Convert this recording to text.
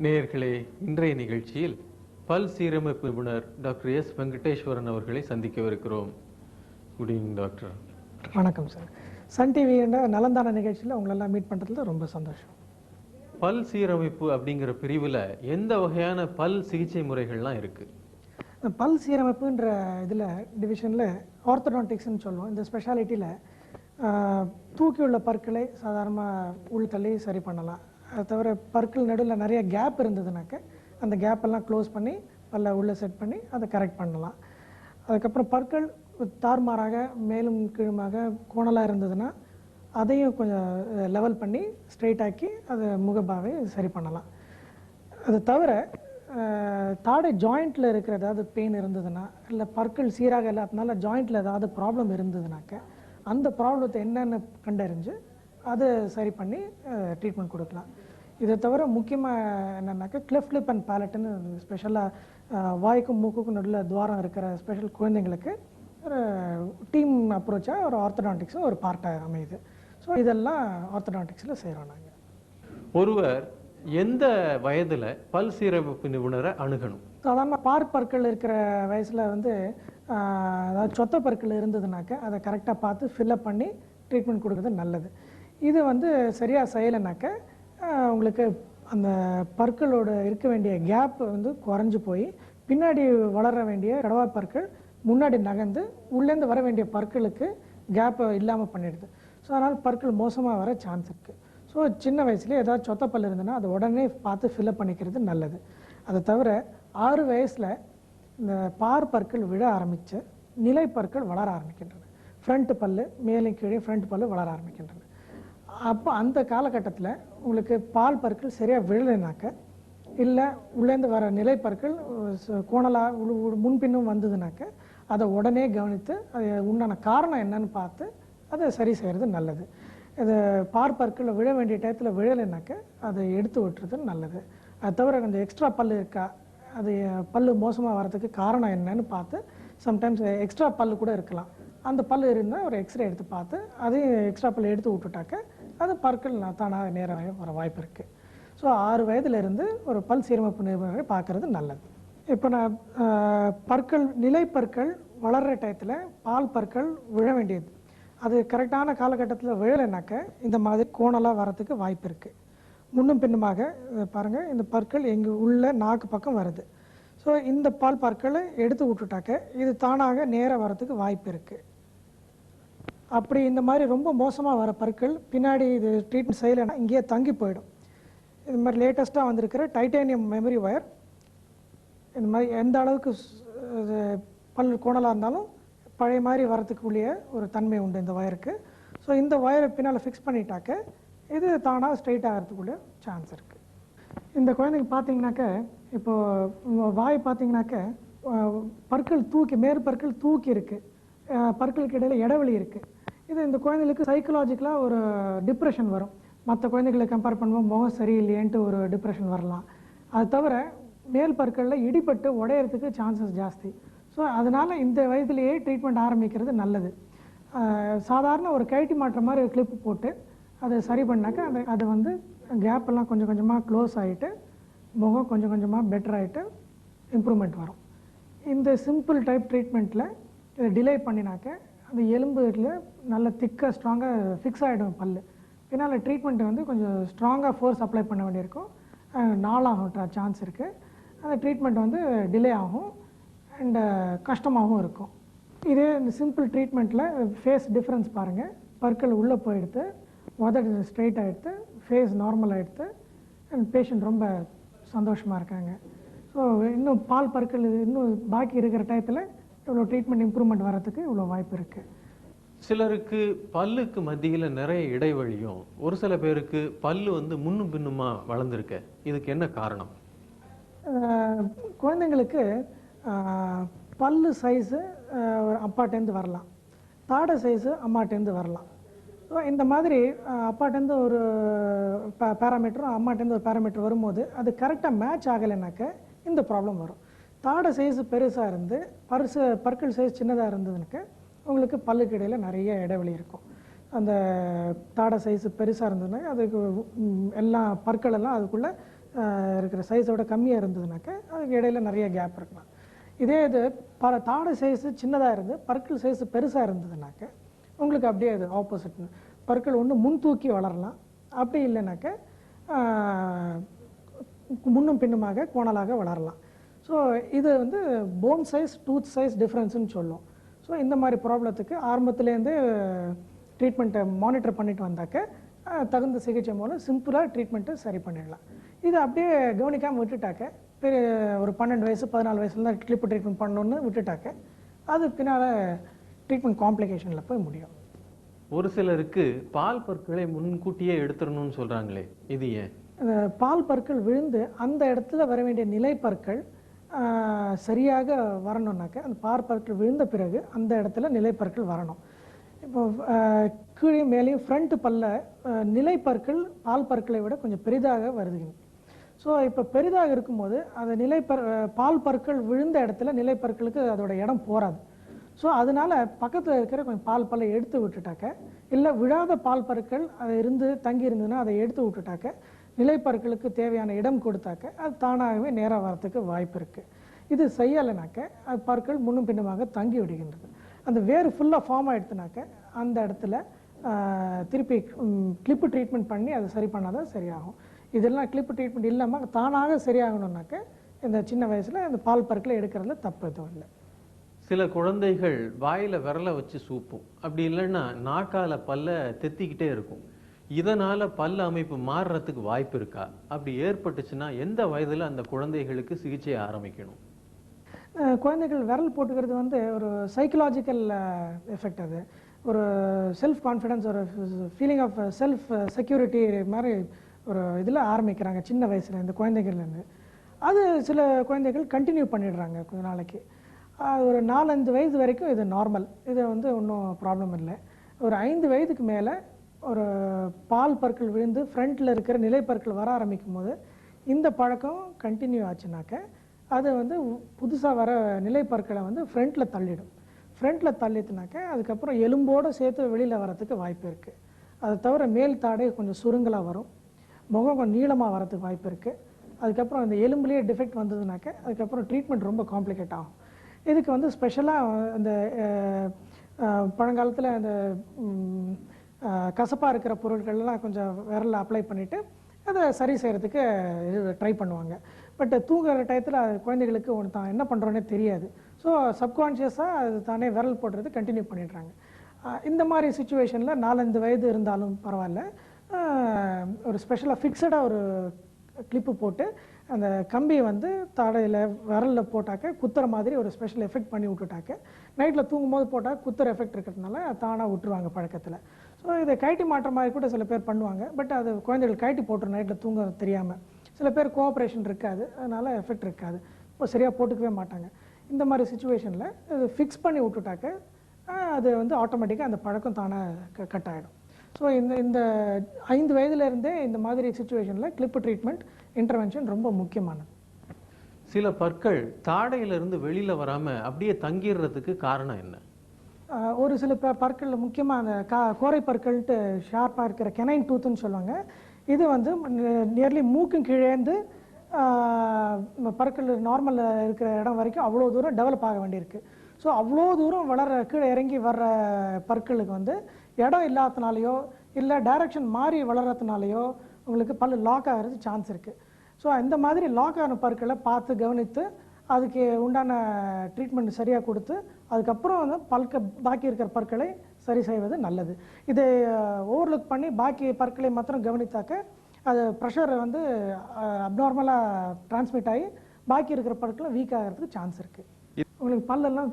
நேயர்களே, இன்றைய நிகழ்ச்சியில் பல் சீரமைப்பு நிபுணர் டாக்டர் எஸ் வெங்கடேஸ்வரன் அவர்களை சந்திக்கவிருக்கிறோம். Good evening doctor. வணக்கம் சார். சன் டிவி என்ற நலந்தான நிகழ்ச்சியில் உங்களெல்லாம் மீட் பண்ணுறதுல ரொம்ப சந்தோஷம். பல் சீரமைப்பு அப்படிங்கிற பிரிவில் எந்த வகையான பல் சிகிச்சை முறைகள்லாம் இருக்குது? பல் சீரமைப்புன்ற இதில் டிவிஷனில் ஆர்த்தோடான்டிக்ஸ்ன்னு சொல்லுவோம். இந்த ஸ்பெஷாலிட்டியில் தூக்கியுள்ள பற்களை சாதாரணமாக உள்தள்ளி சரி பண்ணலாம். அது தவிர பற்கள் நடுவில் நிறைய கேப் இருந்ததுனாக்க அந்த கேப்பெல்லாம் க்ளோஸ் பண்ணி பல்ல உள்ளே செட் பண்ணி அதை கரெக்ட் பண்ணலாம். அதுக்கப்புறம் பற்கள் தார்மாராக மேலும் கீழுமாக கோணலாக இருந்ததுன்னா அதையும் கொஞ்சம் லெவல் பண்ணி ஸ்ட்ரெயிட் ஆக்கி அதை முகபாவை சரி பண்ணலாம். அது தவிர தாடை ஜாயிண்டில் இருக்கிற ஏதாவது பெயின் இருந்ததுன்னா, இல்லை பற்கள் சீராக இல்லாததுனால ஜாயிண்டில் ஏதாவது ப்ராப்ளம் இருந்ததுனாக்க அந்த ப்ராப்ளத்தை என்னென்னு கண்டறிஞ்சு அதை சரி பண்ணி ட்ரீட்மெண்ட் கொடுக்கலாம். இதை தவிர முக்கியமாக என்னென்னாக்கா கிளெஃப்ட் லிப் அண்ட் பேலட்டுன்னு ஸ்பெஷலாக வாய்க்கும் மூக்குக்கும் நடுவில் துவாரம் இருக்கிற ஸ்பெஷல் குழந்தைங்களுக்கு ஒரு டீம் அப்ரோச்சாக ஒரு ஆர்த்தோடான்டிக்ஸும் ஒரு பார்ட்டாக அமையுது. ஸோ இதெல்லாம் ஆர்த்தோடான்டிக்ஸில் செய்கிறோம் நாங்கள். ஒருவர் எந்த வயதில் பல் சீரமைப்பு நிபுணரை அணுகணும்? சாதாரண பற்கள் இருக்கிற வயசில் அதாவது சொத்த பற்கள் இருந்ததுனாக்க அதை கரெக்டாக பார்த்து ஃபில்லப் பண்ணி ட்ரீட்மெண்ட் கொடுக்குறது நல்லது. இது சரியாக செய்யலைனாக்க உங்களுக்கு அந்த பற்களோட இருக்க வேண்டிய கேப் குறைஞ்சி போய் பின்னாடி வளர வேண்டிய கடவாய் பற்கள் முன்னாடி நகர்ந்து உள்ளேருந்து வர வேண்டிய பற்களுக்கு கேப்பை இல்லாமல் பண்ணிடுது. ஸோ அதனால் பற்கள் மோசமாக வர சான்ஸ் இருக்குது. ஸோ சின்ன வயசுலேயே ஏதாவது சொத்த பல் இருந்ததுன்னா அதை உடனே பார்த்து ஃபில்லப் பண்ணிக்கிறது நல்லது. அதை தவிர 6 வயசில் இந்த பற்கள் விழ ஆரம்பித்து நிலை பற்கள் வளர ஆரம்பிக்கின்றன. ஃப்ரண்ட் பல் மேலே கீழே ஃப்ரண்ட் பல் வளர ஆரம்பிக்கின்றன. அப்போ அந்த காலகட்டத்தில் உங்களுக்கு பற்கள் சரியாக விழலைனாக்க, இல்லை உள்ளேருந்து வர நிலை பற்கள் கோணலாக முன்பின்னும் வந்ததுனாக்க அதை உடனே கவனித்து அது உண்டான காரணம் என்னன்னு பார்த்து அதை சரி செய்கிறது நல்லது. இது பற்கள் விழ வேண்டிய டயத்தில் விழலைனாக்க அதை எடுத்து விட்டுறது நல்லது. அது தவிர அந்த எக்ஸ்ட்ரா பல் இருக்கா, அது பல் மோசமாக வரதுக்கு காரணம் என்னன்னு பார்த்து சம்டைம்ஸ் எக்ஸ்ட்ரா பல் கூட இருக்கலாம். அந்த பல் இருந்தால் ஒரு எக்ஸ்ரே எடுத்து பார்த்து அதையும் எக்ஸ்ட்ரா பல் எடுத்து விட்டுட்டாக்க அது பற்கள் தானாக நேராக வர வாய்ப்பு இருக்குது. ஸோ 6 வயதிலிருந்து ஒரு பல் சீரமைப்பு நிபுணரை பார்க்குறது நல்லது. இப்போ நான் பற்கள் நிலை பற்கள் வளர்கிற டயத்தில் பற்கள் விழ வேண்டியது, அது கரெக்டான காலகட்டத்தில் விழலைனாக்க இந்த மாதிரி கோணலாக வரத்துக்கு வாய்ப்பு இருக்குது. முன்னும் பின்னுமாக பாருங்கள், இந்த பற்கள் எங்கள் உள்ள நாக்கு பக்கம் வருது. ஸோ இந்த பற்களை எடுத்து விட்டுட்டாக்க இது தானாக நேராக வரத்துக்கு வாய்ப்பு இருக்குது. அப்படி இந்த மாதிரி ரொம்ப மோசமாக வர பற்கள் பின்னாடி இது ட்ரீட்மெண்ட் செய்யலைன்னா இங்கேயே தங்கி போயிடும். இது மாதிரி லேட்டஸ்ட்டாக வந்திருக்கிற டைட்டானியம் மெமரி ஒயர் இந்த மாதிரி எந்த அளவுக்கு பல் கோணலாக இருந்தாலும் பழைய மாதிரி வரத்துக்குள்ளேயே ஒரு தன்மை உண்டு இந்த ஒயருக்கு. ஸோ இந்த ஒயரை பின்னால் ஃபிக்ஸ் பண்ணிட்டாக்க இது தானாக ஸ்ட்ரெயிட் ஆகிறதுக்குள்ளே சான்ஸ் இருக்குது. இந்த குழந்தைங்க பார்த்தீங்கன்னாக்க இப்போது வாய் பார்த்தீங்கன்னாக்க பற்கள் மேற்பற்கள் தூக்கி இருக்குது, பற்களுக்கு இடையில் இடைவெளி இருக்குது. இது இந்த குழந்தைகளுக்கு சைக்கலாஜிக்கலாக ஒரு டிப்ரெஷன் வரும். மற்ற குழந்தைகளை கம்பேர் பண்ணும்போது முகம் சரியில்லையேன்ட்டு ஒரு டிப்ரெஷன் வரலாம். அது தவிர மேல் பற்களில் இடிபட்டு உடையிறதுக்கு சான்சஸ் ஜாஸ்தி. ஸோ அதனால் இந்த வயதிலேயே ட்ரீட்மெண்ட் ஆரம்பிக்கிறது நல்லது. சாதாரண ஒரு கழட்டி மாற்ற மாதிரி ஒரு கிளிப்பு போட்டு அதை சரி பண்ணாக்க அது கேப்பெல்லாம் கொஞ்சம் கொஞ்சமாக க்ளோஸ் ஆகிட்டு முகம் கொஞ்சம் கொஞ்சமாக பெட்டர் ஆகிட்டு இம்ப்ரூவ்மெண்ட் வரும். இந்த சிம்பிள் டைப் ட்ரீட்மெண்ட்டில் இதை டிலே பண்ணினாக்க அந்த எலும்புல நல்ல திக்காக ஸ்ட்ராங்காக ஃபிக்ஸ் ஆகிடும் பல். பின்னால் ட்ரீட்மெண்ட்டு கொஞ்சம் ஸ்ட்ராங்காக ஃபோர்ஸ் அப்ளை பண்ண வேண்டியிருக்கும், நாளாகும் சான்ஸ் இருக்குது. அந்த ட்ரீட்மெண்ட் டிலே ஆகும் அண்டு கஷ்டமாகவும் இருக்கும். இதே இந்த சிம்பிள் ட்ரீட்மெண்ட்டில் ஃபேஸ் டிஃப்ரென்ஸ் பாருங்கள். பற்கள் உள்ளே போயிடுத்து, உதடு ஸ்ட்ரெயிட் ஆகிடுத்து, ஃபேஸ் நார்மல் ஆகிடுத்து, அண்ட் பேஷண்ட் ரொம்ப சந்தோஷமாக இருக்காங்க. ஸோ இன்னும் பற்கள் இன்னும் பாக்கி இருக்கிற டயத்தில் இவ்வளோ ட்ரீட்மெண்ட் இம்ப்ரூவ்மெண்ட் வரதுக்கு இவ்வளோ வாய்ப்பு இருக்குது. சிலருக்கு பல்லுக்கு மத்தியில் நிறைய இடைவெளியும், ஒரு சில பேருக்கு பல்லு முன்னும் பின்னுமா வளர்ந்துருக்கு. இதுக்கு என்ன காரணம்? குழந்தைங்களுக்கு பல்லு சைஸு அப்பாட்டேருந்து வரலாம், தாடை சைஸு அம்மாட்டேருந்து வரலாம். ஸோ இந்த மாதிரி அப்பாட்டேருந்து ஒரு பேராமீட்டரும் அம்மாட்டேருந்து ஒரு பேராமீட்டர் வரும்போது அது கரெக்டாக மேட்ச் ஆகலைனாக்க இந்த ப்ராப்ளம் வரும். தாடை சைஸு பெருசாக இருந்து பற்கள் சைஸ் சின்னதாக இருந்ததுனாக்க உங்களுக்கு பல்லுக்கு இடையில் நிறைய இடைவெளி இருக்கும். அந்த தாடை சைஸு பெருசாக இருந்ததுன்னா அதுக்கு எல்லா பற்களெல்லாம் அதுக்குள்ளே இருக்கிற சைஸோட கம்மியாக இருந்ததுனாக்க அதுக்கு இடையில நிறைய கேப் இருக்கலாம். இதே இது தாடை சைஸு சின்னதாக இருந்து பற்கள் சைஸு பெருசாக இருந்ததுனாக்க உங்களுக்கு அப்படியே அது ஆப்போசிட். பற்கள் ஒன்று முன் தூக்கி வளரலாம், அப்படி இல்லைனாக்க முன்னும் பின்னுமாக கோணலாக வளரலாம். ஸோ இது வந்து போன் சைஸ் டூத் சைஸ் டிஃப்ரென்ஸ்னு சொல்லும். ஸோ இந்த மாதிரி ப்ராப்ளத்துக்கு ஆரம்பத்துலேருந்து ட்ரீட்மெண்ட்டை மானிட்டர் பண்ணிட்டு வந்தாக்க தகுந்த சிகிச்சை மூலம் சிம்பிளாக ட்ரீட்மெண்ட்டை சரி பண்ணிடலாம். இது அப்படியே கவனிக்காமல் விட்டுட்டாக்க பெரிய ஒரு 12 வயசு 14 வயசுல தான் கிளிப்பு ட்ரீட்மெண்ட் பண்ணணுன்னு விட்டுட்டாக்க அது பின்னால் ட்ரீட்மெண்ட் காம்ப்ளிகேஷனில் போய் முடியும். ஒரு சிலருக்கு பால் பற்களை முன்கூட்டியே எடுத்துடணும்னு சொல்கிறாங்களே, இது ஏன்? அந்த பால் பற்கள் விழுந்து அந்த இடத்துல வர வேண்டிய நிலை பற்கள் சரியாக வரணுன்னாக்க அந்த பால் பற்கள் விழுந்த பிறகு அந்த இடத்துல நிலை பற்கள் வரணும். இப்போ கீழே மேலேயும் ஃப்ரண்ட் பல்ல நிலை பற்கள் பால் பற்களை விட கொஞ்சம் பெரிதாக வருதுங்க. ஸோ இப்போ பெரிதாக இருக்கும்போது அந்த பால் பற்கள் விழுந்த இடத்துல நிலை பற்களுக்கு அதோட இடம் போகாது. ஸோ அதனால பக்கத்தில் இருக்கிற கொஞ்சம் பால் பல்லை எடுத்து விட்டுட்டாக்க, இல்லை விழாத பால் பற்கள் அது தங்கி இருந்ததுன்னா அதை எடுத்து விட்டுட்டாக்க நிலைப்பற்களுக்கு தேவையான இடம் கொடுத்தாக்க அது தானாகவே நேராக வரத்துக்கு வாய்ப்பு இருக்குது. இது செய்யலைனாக்க அது பற்கள் முன்னும் பின்னுமாக தங்கி விடுகின்றது. அந்த வேறு ஃபுல்லாக ஃபார்ம் ஆகிடுத்துனாக்க அந்த இடத்துல திருப்பி கிளிப்பு ட்ரீட்மெண்ட் பண்ணி அதை சரி பண்ணாதான் சரியாகும். இதெல்லாம் கிளிப்பு ட்ரீட்மெண்ட் இல்லாமல் தானாக சரியாகணுன்னாக்க இந்த சின்ன வயசில் இந்த பால் பற்களை எடுக்கிறதுல தப்பு எதுவும் இல்லை. சில குழந்தைகள் வாயில் விரலை வச்சு சூப்பும், அப்படி இல்லைன்னா நாக்கால பல்ல தெத்திக்கிட்டே இருக்கும். இதனால பல் அமைப்பு மாறுறதுக்கு வாய்ப்பு இருக்கா? அப்படி ஏற்பட்டுச்சுன்னா எந்த வயதில் அந்த குழந்தைகளுக்கு சிகிச்சையை ஆரம்பிக்கணும்? குழந்தைகள் விரல் போட்டுக்கிறது வந்து ஒரு சைக்கலாஜிக்கல் எஃபெக்ட். அது ஒரு செல்ஃப் கான்ஃபிடன்ஸ், ஒரு ஃபீலிங் ஆஃப் செல்ஃப் செக்யூரிட்டி மாதிரி ஒரு இதில் ஆரம்பிக்கிறாங்க சின்ன வயசில் இந்த குழந்தைகள்லேருந்து. அது சில குழந்தைகள் கண்டினியூ பண்ணிடுறாங்க கொஞ்ச நாளைக்கு. ஒரு 4-5 வயது வரைக்கும் இது நார்மல், இது வந்து ஒன்றும் ப்ராப்ளம் இல்லை. ஒரு 5 வயதுக்கு மேலே ஒரு பால் பற்கள் விழுந்து ஃப்ரண்ட்டில் இருக்கிற நிலை பற்கள் வர ஆரம்பிக்கும் போது இந்த பழக்கம் கண்டினியூ ஆச்சுனாக்க அது வந்து புதுசாக வர நிலை பற்களை வந்து ஃப்ரண்ட்டில் தள்ளிடும். ஃப்ரண்ட்டில் தள்ளிட்டுனாக்க அதுக்கப்புறம் எலும்போடு சேர்த்து வெளியில் வரத்துக்கு வாய்ப்பு இருக்குது. அதை தவிர மேல் தாடை கொஞ்சம் சுருங்கலாக வரும், முகம் கொஞ்சம் நீளமாக வரதுக்கு வாய்ப்பு இருக்குது. அதுக்கப்புறம் அந்த எலும்புலேயே டிஃபெக்ட் வந்ததுனாக்க அதுக்கப்புறம் ட்ரீட்மெண்ட் ரொம்ப காம்ப்ளிகேட் ஆகும். இதுக்கு வந்து ஸ்பெஷலாக அந்த பழங்காலத்தில் அந்த கசப்பாக இருக்கிற பொருட்கள்லாம் கொஞ்சம் விரலில் அப்ளை பண்ணிவிட்டு அதை சரி செய்கிறதுக்கு ட்ரை பண்ணுவாங்க. பட் தூங்குற டயத்தில் குழந்தைகளுக்கு தான் என்ன பண்ணுறோன்னே தெரியாது. ஸோ சப்கான்ஷியஸாக அது தானே விரல் போடுறது கண்டினியூ பண்ணிடுறாங்க. இந்த மாதிரி சுச்சுவேஷனில் 4-5 வயது இருந்தாலும் பரவாயில்ல, ஒரு ஸ்பெஷலாக ஃபிக்ஸடாக ஒரு கிளிப்பு போட்டு அந்த கம்பியை வந்து தாடையில் விரலில் போட்டாக்க குத்துற மாதிரி ஒரு ஸ்பெஷல் எஃபெக்ட் பண்ணி விட்டுட்டாக்க நைட்டில் தூங்கும்போது போட்டால் குத்துற எஃபெக்ட் இருக்கிறதுனால தானாக விட்டுருவாங்க பழக்கத்தில். ஸோ இதை கைட்டி மாற்ற மாதிரி கூட சில பேர் பண்ணுவாங்க. பட் அது குழந்தைகள் கைட்டி போட்டுரும் நைட்டில் தூங்க தெரியாமல். சில பேர் கோஆப்ரேஷன் இருக்காது, அதனால் எஃபெக்ட் இருக்காது, இப்போ சரியாக போட்டுக்கவே மாட்டாங்க. இந்த மாதிரி சுச்சுவேஷனில் இது ஃபிக்ஸ் பண்ணி விட்டுட்டாக்க அது வந்து ஆட்டோமேட்டிக்காக அந்த பழக்கம் தானாக கட் ஆகிடும். ஸோ இந்த 5 வயதுலேருந்தே இந்த மாதிரி சுச்சுவேஷனில் கிளிப்பு ட்ரீட்மெண்ட் இன்டர்வென்ஷன் ரொம்ப முக்கியமானது. சில பற்கள் தாடையிலிருந்து வெளியில் வராமல் அப்படியே தங்கிடுறதுக்கு காரணம் என்ன? ஒரு சில பற்களில் முக்கியமாக அந்த கோரை பற்கள்ட்டு ஷார்ப்பாக இருக்கிற கெனைன் டூத்துன்னு சொல்லுவாங்க. இது வந்து நியர்லி மூக்கும் கீழேந்து பற்கள் நார்மலில் இருக்கிற இடம் வரைக்கும் அவ்வளோ தூரம் டெவலப் ஆக வேண்டியிருக்கு. ஸோ அவ்வளோ தூரம் கீழே இறங்கி வர்ற பற்களுக்கு வந்து இடம் இல்லாதனாலையோ இல்லை டைரக்ஷன் மாறி வளர்கிறதுனாலையோ உங்களுக்கு பல் லாக் ஆகிறது சான்ஸ் இருக்குது. ஸோ இந்த மாதிரி லாக் ஆன பற்களை பார்த்து கவனித்து அதுக்கு உண்டான ட்ரீட்மெண்ட் சரியாக கொடுத்து அதுக்கப்புறம் வந்து பாக்கி இருக்கிற பற்களை சரி செய்வது நல்லது. இதை ஓவர்லுக் பண்ணி பாக்கி பற்களை மாத்திரம் கவனித்தாக்க அது ப்ரெஷர் வந்து அப்நார்மலாக டிரான்ஸ்மிட் ஆகி பாக்கி இருக்கிற பற்களை வீக் ஆகிறதுக்கு சான்ஸ் இருக்குது. உங்களுக்கு பல்லெல்லாம்